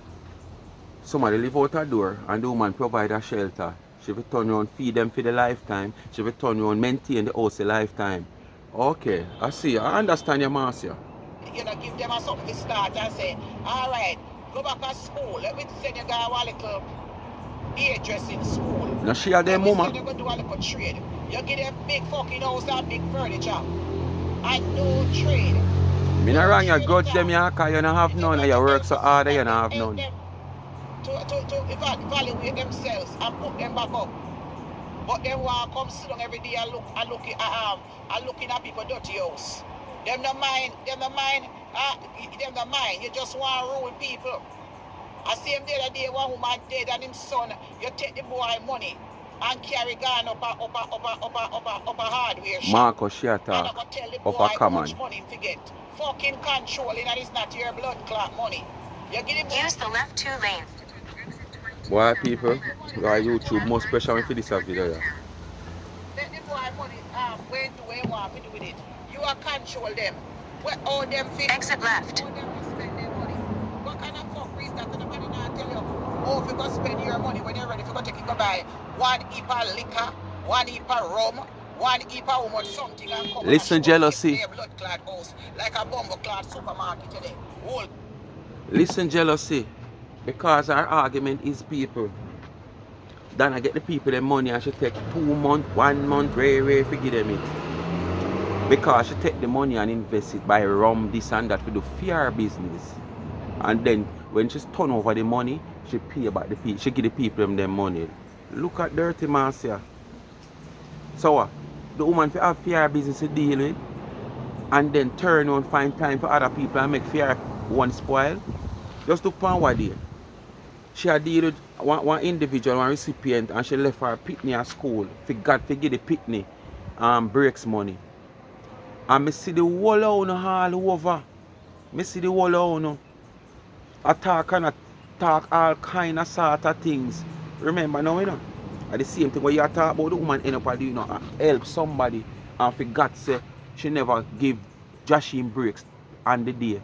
somebody live out her door and the woman provide a shelter. She will turn around, feed them for the lifetime. She will turn around, maintain the house a lifetime. Okay, I see. I understand your master. You know, give them a something to start and say, all right, go back to school. Let me send you guys a little hairdressing school. Now she are them Let me mama. send you go do a little trade. You give them big fucking house and big furniture. And no trade. Me No not wrong, you trade grudge at them, all. you because you don't have none, and you work so hard and you don't have none. To evaluate themselves and put them back up. But them want come sit down every day and looking at people dirty house. Them no mind. You just want to rule people. I see him the other day, one woman dead and his son, you take the boy money and carry gun up a hardware shop. Marcus, she And I attack. go tell the Up boy a how common. much money him to get. Fucking controlling and it's not your blood clot money. You give him Use the left 2 lanes. Why people? Why YouTube most pressure me for this video? Yeah. let the boy money when do they want to do with it. You are control them. What all them feel. Exit left. All them to spend their money. What kind of fuck is that nobody not tell you? Oh, if you go spend your money when you're ready, if you go take it go buy one heap of liquor, one heap of rum, one heap of how much something and come Listen, and show jealousy. their blood clot house like a bumble clot supermarket today. Whole Listen, jealousy. Because our argument is people. Then I get the people their money and she take 2 months, 1 month, rare to give them it. Because she take the money and invest it by rum, this and that for the fear business. And then when she turn over the money, she pay back the people, she give the people them money. Look at dirty Marcia. So what? The woman for have fear business to deal with and then turn on find time for other people and make fear one spoil. Just look upon what day. She had deal with one individual, one recipient, and she left her pitney at school. Forgot to give the pitney breaks money. And I see the whole of all over. I see the whole of talk all kind of sort of things. Remember now, you know? And the same thing when you talk about the woman end up and you know, help somebody and forgot say she never give Joshing breaks on the day.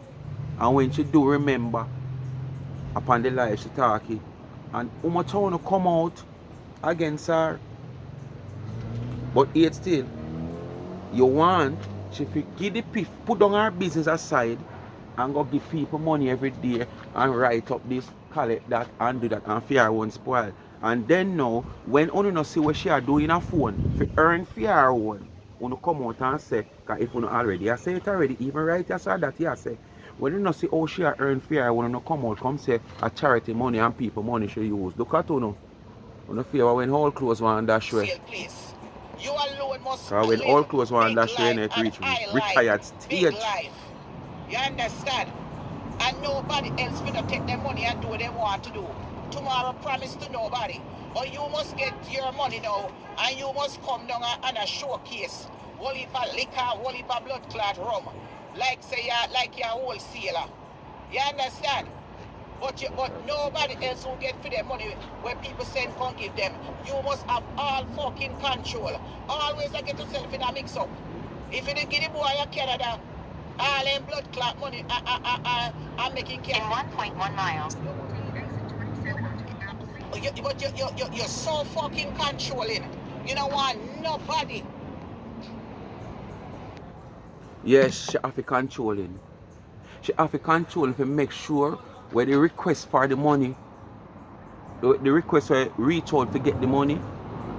And when she do remember, upon the life she talking, and how much I want to come out against her. But yet still, you want she give the piff, put down her business aside and go give people money every day and write up this, collect that and do that and fear won't spoil. And then now, when you not see what she are doing a phone, for earn fear one, you come out and say, because if you not already, I say it already, even right I saw that, I say, when you not see how she are earn fear, when you come out, come say, a charity money and people money she use. Look at you now. You fear when all clothes want dash way. You alone must Because when all clothes want dash way, it reach retired stage. Big life. You understand? And nobody else will take their money and do what they want to do. Tomorrow promise to nobody. But you must get your money now and you must come down and a showcase. Whole heap of liquor, whole heap of blood clot rum. like say you're a wholesaler. You understand? But nobody else will get for their money when people send can't give them. You must have all fucking control. Always get yourself in a mix up. If you didn't give the boy a Canada, all them blood clot money I'm making care. In 1.1 miles. But you're so fucking controlling. You don't want nobody. Yes, she have to controlling. She have to control to make sure where the request for the money, the request where reach out to get the money,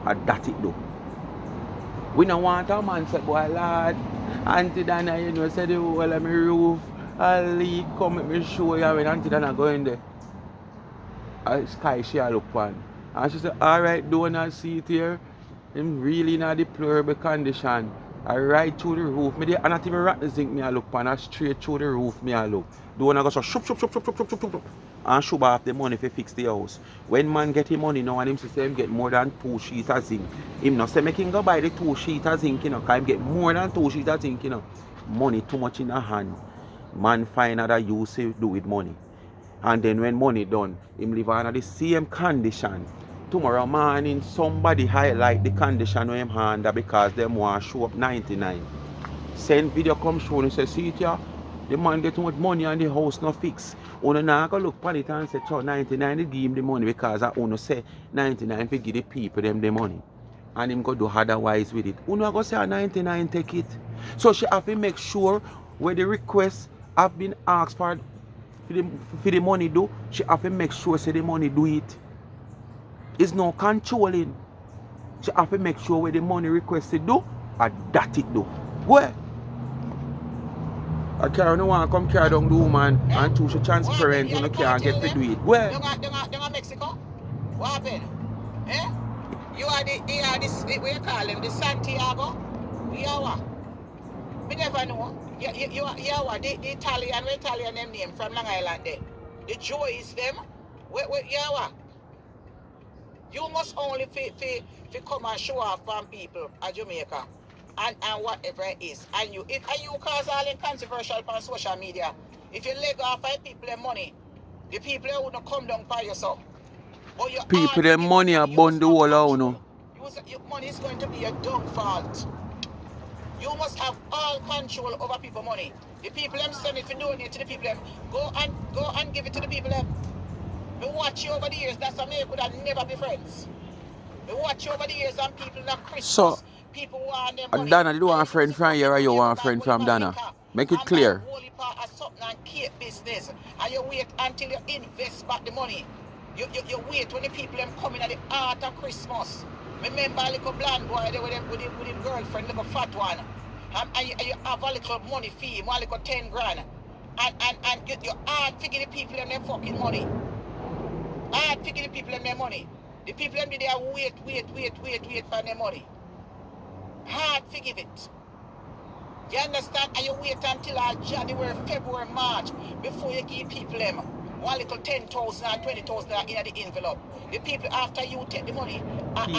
and that it do. We don't want a man say, boy lad, Auntie Dana, you know, say the whole of my roof, I'll leak, come let me show you when Auntie Dana go in there. Sky she a look on. And she said, alright, don't see it here. I'm really in a deplorable condition. I ride through the roof. And not even rat the zinc me a look on. I straight through the roof me a look. Don't go so shoop, and shoot off the money to fix the house. When man get him money now and him say him get more than 2 sheets of zinc. Him not say make him go buy the 2 sheets of zinc, you know, cause him get more than 2 sheets of zinc, you know. Money too much in the hand. Man find other use to do with money. And then when money done, him live under the same condition. Tomorrow morning, somebody highlight the condition with him under because them want to show up 99. Send video come show and say, see it here, the man get too much money and the house not fix. Uno now go look at it and say, 99 they give him the money because I uno say 99 to give the people them the money. And him go do otherwise with it. Uno go say 99 take it. So she have to make sure where the requests have been asked for the money do, she have to make sure say the money do it. It's no controlling. She have to make sure where the money requested do, and that it do. Where? I can't no one come carry down the woman and two she transparent when you can't get to do it. Where? They are Mexico. What happened? Eh? You are the what you call them, the Santiago? You are what? We never know. You are what? The Italian them name from Long Island there. The Joys them. You are what? You must only come and show off on people at Jamaica and whatever it is. And you cause all in controversial on social media. If you leg off five people their money, the people who wouldn't come down by yourself. But you people their money are bond the whole out now. Your money is going to be your downfall. You must have all control over people's money. The people them send it to donate to the people them. Go and give it to the people them. We watch you over the years, that's why we could have never be friends. We watch you over the years and people that Christmas, so, people want their money. Dana, you want a friend from here or you want a friend from Dana? Make it clear. Holy part of something and keep business. And you wait until you invest back the money. You wait when the people them coming at the heart of Christmas. Remember a little blind boy there with his girlfriend, little fat one. And you have a little money fee, one little 10 grand. And you hard to give the people them their fucking money. Hard to give the people them their money. The people them there wait for their money. Hard to give it. You understand? And you wait until January, February, March before you give people them one little 10,000 and 20,000 in the envelope. The people after you take the money and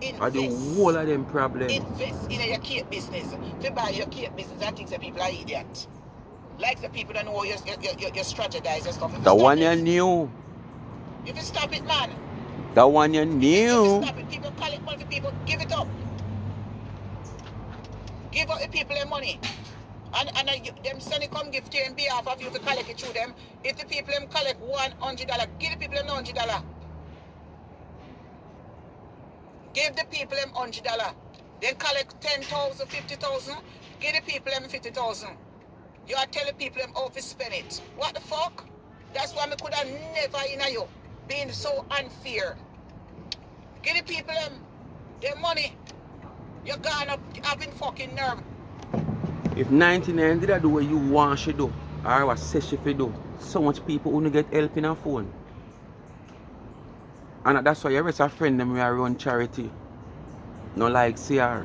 invest. Are the whole of them problems. Invest in your cake business. To buy your cake business and think that people are idiots. Like the people that know you strategize and stuff. The one you knew. If you stop it, man. The one you knew. If you stop it, people call it money for people. Give it up. Give up the people their money. And them send it come give to you in behalf of you to collect it through them. If the people them collect $100, give the people them $100. Give the people them $100. Then collect 10,000, 50,000. Give the people them 50,000. You are telling people them how to spend it. What the fuck? That's why I could have never in you being so unfair. Give the people them their money. You're gonna having fucking nerve. If 99 did do what you want she do, or what say she do, so much people only get help in her phone. And that's why you rest a friend them we are run charity. No like CR.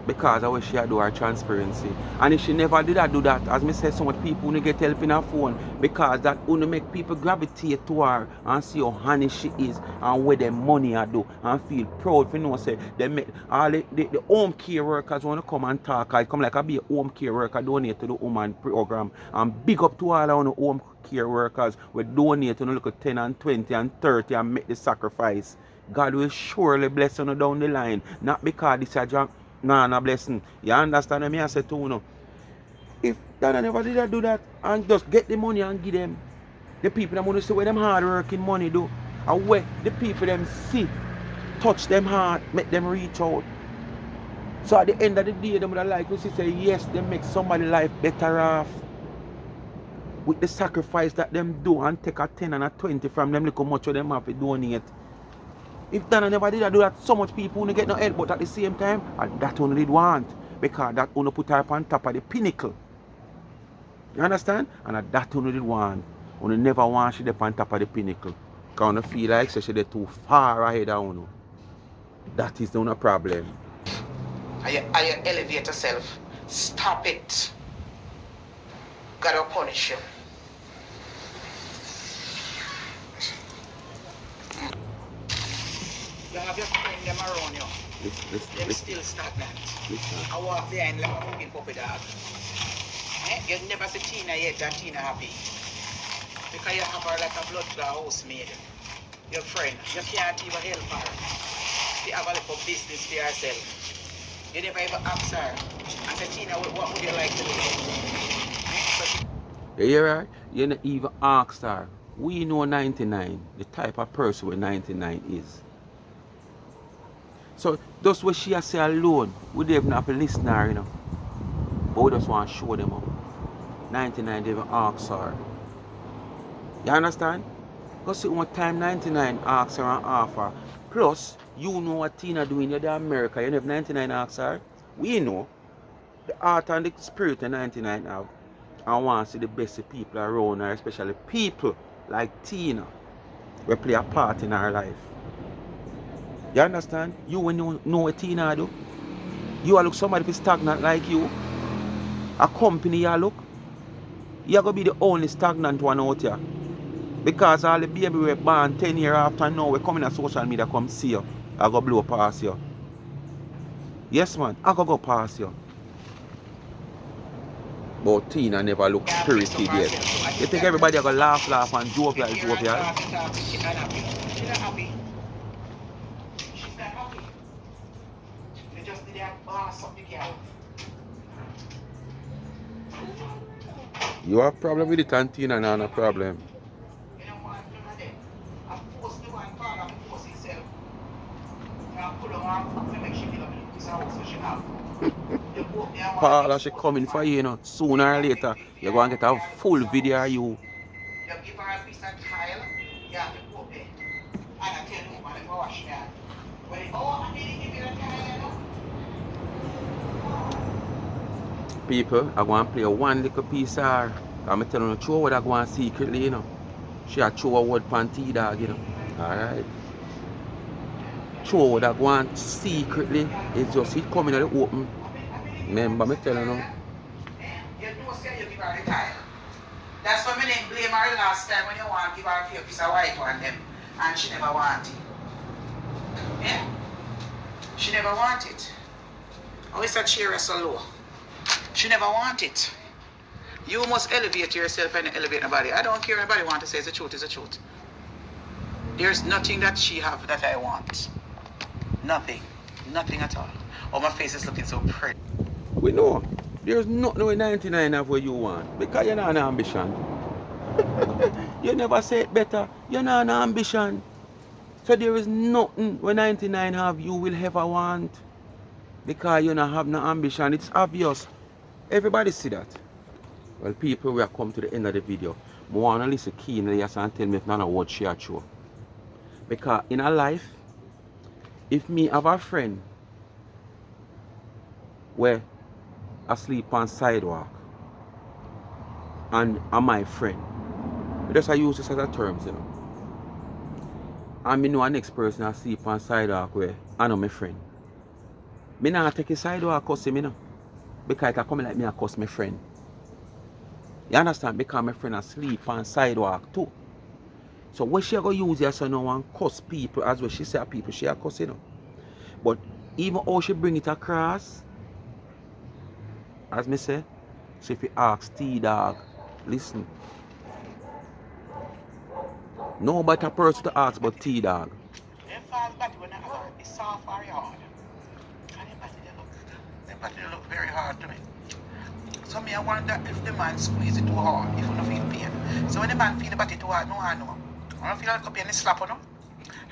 Because of what she do her transparency. And if she never did do that, as me say, so much people only get help in her phone because that only make people gravitate to her and see how honest she is and where their money I do and feel proud for you know say they make all the home care workers want to come and talk. I come like I be a home care worker donate to the woman program and big up to all the home care workers we donate to look at 10 and 20 and 30 and make the sacrifice. God will surely bless you down the line. Not because this is a no blessing. You understand me? I say to you know, if Dana never did do that and just get the money and give them, the people that want to see where them hard working money do, and where the people them see, touch them heart, make them reach out. So at the end of the day, them would like to say yes, they make somebody life better off with the sacrifice that them do and take a 10 and a 20 from them, look how much of them have to donate. If Dana never did do that, so much people won't get no help, but at the same time, that only did want. Because that only put her up on top of the pinnacle. You understand? And that only did want. Only never want she up on top of the pinnacle. Because I feel like she did too far ahead of you. That is not a problem. And you elevate yourself. Stop it. God will punish you. You have your friend them around you. Them still stagnant. I walk behind like a fucking puppy dog. You never see Tina yet and Tina happy. Because you have her like a blood clot housemaid. Your friend. You can't even help her. You have a little business for yourself. You never even ask her. And say, Tina, what would you like to do? You hear her? You not even ask her. We know 99, the type of person where 99 is. So that's what she has say alone. We don't even have to listen to her, you know. But we just want to show them up. 99 they even ask her. You understand? Because see one time 99 asks her and offer. Plus, you know what Tina doing in America. You know if 99 asks her. We know the heart and the spirit of 99 have. And want to see the best people around her, especially people like Tina will play a part in her life. You understand? You when you know what Tina do, you look somebody who's stagnant like you. A company you look, you're going to be the only stagnant one out here. Because all the baby were born 10 years after now, we come in on social media come see you. I go blow past you. Yes man, I go past you. But Tina never look spirited yet. You think everybody are going to laugh and joke like joke, yeah? She's not happy. She's not happy. You just need to boss up the girl. You have problem with it and Tina no problem. You don't want to do that. Of course, the one part of the force itself. You have to pull on her to make sure you don't this house so she have. Paula, she coming for you, you know. Sooner or later, you're going to get a full video of you. You give her a piece of tile, you have to go there. And I tell you, man, if I wash that. I didn't give you the tile, People, I want to play one little piece of her. I'm telling you, show what I go on secretly, you know. She a show a word panty dog, you know. Alright. Show what I go on secretly. It's just it coming out the open. Remember me telling you. You don't say you give her the tile. That's why I didn't blame her last time when you want to give her a piece of white on them. And she never want it. Yeah? She never want it. Always a cheer so low. She never want it. You must elevate yourself and elevate nobody. I don't care if anybody wants to say the truth is the truth. There's nothing that she have that I want. Nothing. Nothing at all. Oh, my face is looking so pretty. We know. There's nothing with 99 of what you want. Because you're not an ambition. You never say it better. You're not an ambition. So there is nothing when 99 have you will ever want. Because you don't have no ambition. It's obvious. Everybody see that. Well, people, we have come to the end of the video. I want to listen keenly and tell me if none of what she had show. Because in her life, if me have a friend where I sleep on sidewalk and I'm my friend, just I use this as a term, you know. And me know a next person I sleep on sidewalk where I know my friend. Me not take a sidewalk cuss him, you know. Because it come like me a cuss my friend. You understand? Because my friend asleep on sidewalk too. So what she go use here so no one cuss people as well she say people she a cuss, you know. But even how she bring it across, as me say, she fi ask T-Dog, listen, no better person to ask but T-Dog. Them falls body when I have it's soft or hard. And them body they look very hard to me. So me I wonder if the man squeeze it too hard, if you don't feel pain. So when the man feel the body too hard, no I know. I don't feel like a pain is slap on him.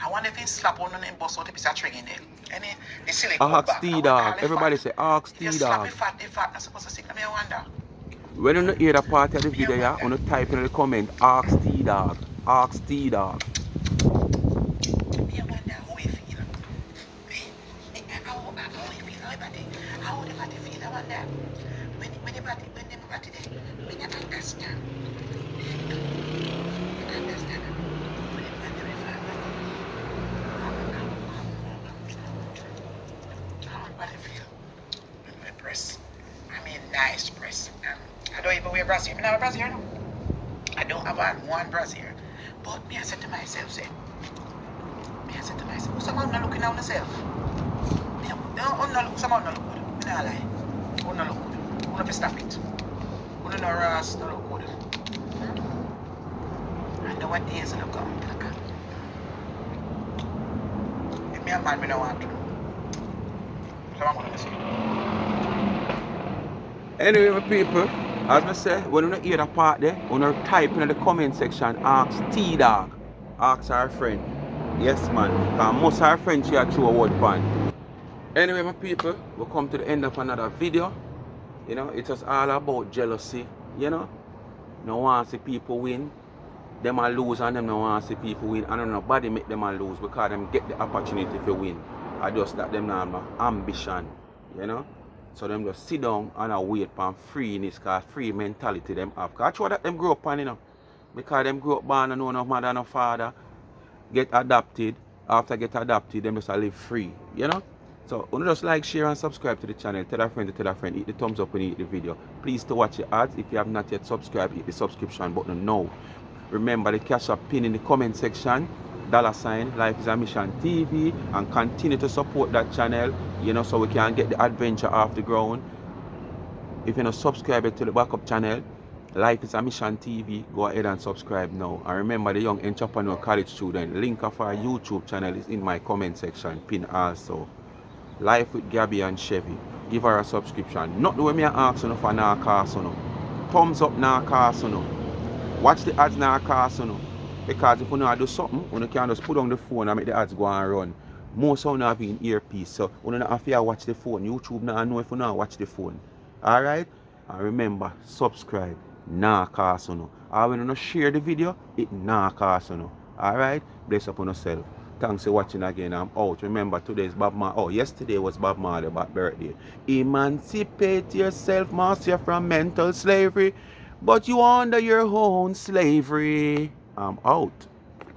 I wonder if he slap on and bust out the piece of string in there. And the silicone Ask back. T-Dog. Everybody say ask If you slap T-Dog. it fat, the fat not supposed to sing. Me I wonder. When you hear the part of the video, yeah, you type in the comment, ask T-Dog. Ask T-Dog. Me I wonder how he feel. How he feel, how the body feel, I wonder. When the body there, when you understand. You understand. When the body how the body feel. My press. I mean nice press. I don't even wear brassiere. I don't have a brassiere now. I don't have one brassiere. But me I said to myself, someone not looking at myself. Someone not look good. Me not lie. One not look good. One have to stop it. One no ras not look good. I know what days will come. If me a man, me no want to. So I'm gonna say. Anyway, my people, as I say, when you hear that part there, you type in the comment section, ask T-Dog. Ask our friend. Yes, man. Because most of our friends she are through a word pan. Anyway, my people, we come to the end of another video. You know, it was all about jealousy. You know, no want to see people win. Them a lose and them no want to see people win. And nobody make them a lose because them get the opportunity to win. I just that them not have ambition. You know. So them just sit down and wait for freeness, because free mentality them have. Because that's what them grow up on, you know. Because them grow up born and know no mother no father. Get adopted. After get adopted, them just live free. You know? So you just like, share and subscribe to the channel. Tell a friend to tell a friend. Hit the thumbs up when you hit the video. Please to watch the ads. If you have not yet subscribed, hit the subscription button now. Remember the cash up pin in the comment section. $ Life is a Mission TV, and continue to support that channel, you know, so we can get the adventure off the ground. If you're not subscribed to the backup channel, Life is a Mission TV, go ahead and subscribe now. And remember the Young Entrepreneur College Student, link of our YouTube channel is in my comment section, pin also. Life with Gabby and Chevy, give her a subscription. Not the way me ask you for now cost you. Thumbs up now cost you. Watch the ads now cost you. Because if you know do something, you can just put on the phone and make the ads go and run. Most of you have an earpiece, so you don't have to watch the phone. YouTube now know if you not watch the phone. Alright? And remember, subscribe. Nah cost you. And when you share the video, it nah cost you. Alright? Bless up on yourself. Thanks for watching again. I'm out. Remember, today is Bob Marley. Oh, yesterday was Bob Marley's birthday. Emancipate yourself, master, from mental slavery. But you under your own slavery. I'm out.